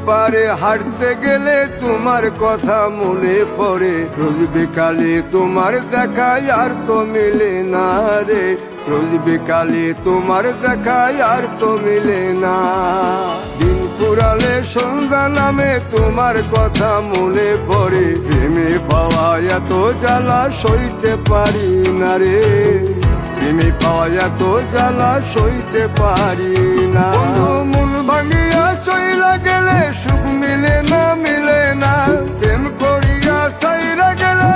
পারে হাঁটতে গেলে তোমার কথা মনে পড়ে, রোজ বিকালে তোমার দেখায় আর তো মিলে না রে, রোজ বিকালে তোমার দেখায় আর তো মিলে না। দিন ফুরালে সন্ধ্যা নামে তোমার কথা মনে পড়ে, প্রেমে পাওয়া এত জ্বালা সইতে পারি না রে, প্রেমে পাওয়া এত জ্বালা সইতে পারি না। মন ভাঙিয়া চইলা গেলে সুখ মিলে না, মিলে না, প্রেম করিয়া সাইরা গেলে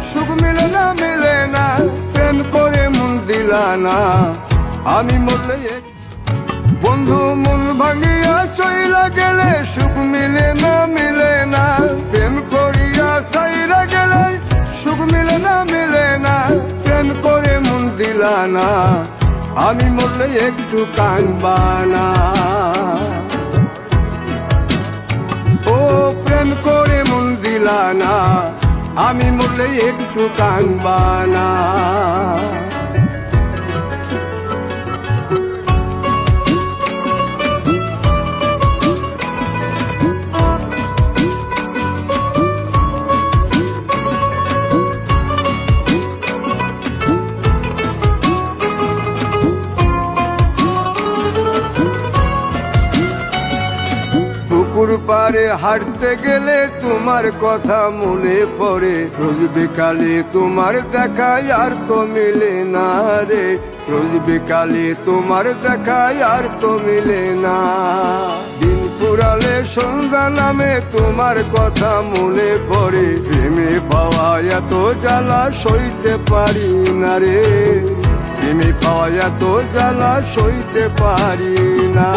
সুখ মিলে না, মিলে না, প্রেম করে মন দিলা না। আমি মরলে বন্ধু মন ভাঙিয়া চইলা গেলে সুখ মিলে না, মিলে না, প্রেম করিয়া সাইরা গেলে সুখ মিলে না, মিলে না, প্রেম করে মন দিলা না। আমি মরলে একটু কাঁদবা না, ও প্রেম করে মন দিলা না, আমি মরলে একটু কাঁদবা না। পুকুর পারে হাঁটতে গেলে তোমার কথা মনে পড়ে, রোজ বিকালে তোমার দেখায় আর তো মিলে না রে, রোজ বিকালে তোমার দেখায় আর তো মিলে না। দিন ফুরালে সন্ধ্যা নামে তোমার কথা মনে পড়ে, প্রেমে পাওয়া এত জ্বালা সইতে পারি না রে, প্রেমে পাওয়া এত জ্বালা সইতে পারি না।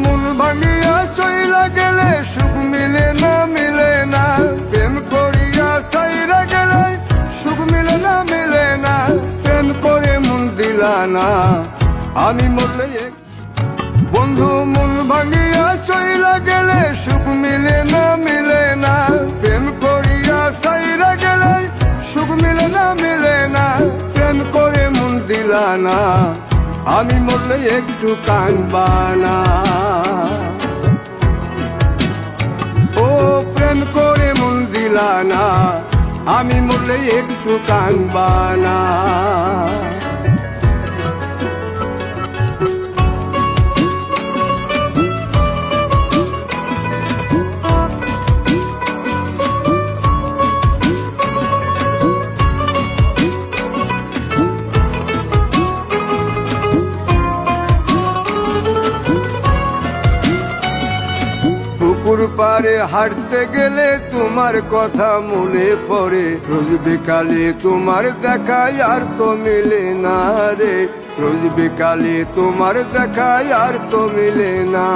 মন ভাঙিয়া চইলা গেলে সুখ মিলে না, মিলে না, প্রেম করিয়া সাইরা গেলে সুখ মিলে না, মিলে না, প্রেম করে মন দিলা না। আমি মরলে বন্ধু মন ভাঙিয়া চইলা গেলে সুখ মিলে না, মিলে না, প্রেম করিয়া সাইরা গেলে সুখ মিলে না, মিলে না, প্রেম করে মন দিলা না। আমি মরলে একটু কাঁদবা না, ও প্রেম করে মন দিলা না, আমি মরলে একটু কাঁদবা না। পুকুর পারে হাঁটতে গেলে তোমার কথা মনে পড়ে, রোজ বিকালে তোমার দেখায় আর তো মিলে না রে, রোজ বিকালে তোমার দেখায় আর তো মিলে না।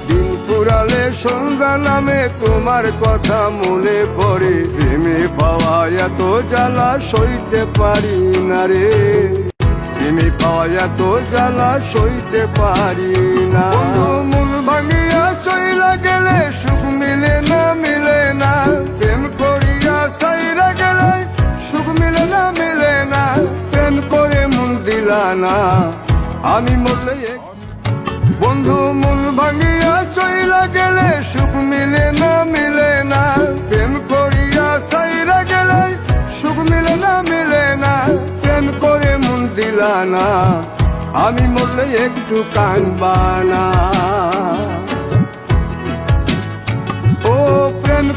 দিন ফুরালে সন্ধ্যা নামে তোমার কথা মনে পড়ে, প্রেমে পাওয়া এত জ্বালা সইতে পারি না রে, প্রেমে পাওয়া এত জ্বালা সইতে পারি না। মন ভাঙিয়া চইলা গেলে সুখ মিলে না, মিলে না, প্রেম করিয়া সাইরা গেলে সুখ মিলে না, মিলে না, প্রেম করে মন দিলা না। আমি মরলে বন্ধু মন ভাঙিয়া চইলা গেলে সুখ মিলে না, মিলে না, প্রেম করিয়া সাইরা গেলে সুখ মিলে না, মিলে না, প্রেম করে মন দিলা না। আমি মরলে একটু কাঁদবা না, ও প্রেম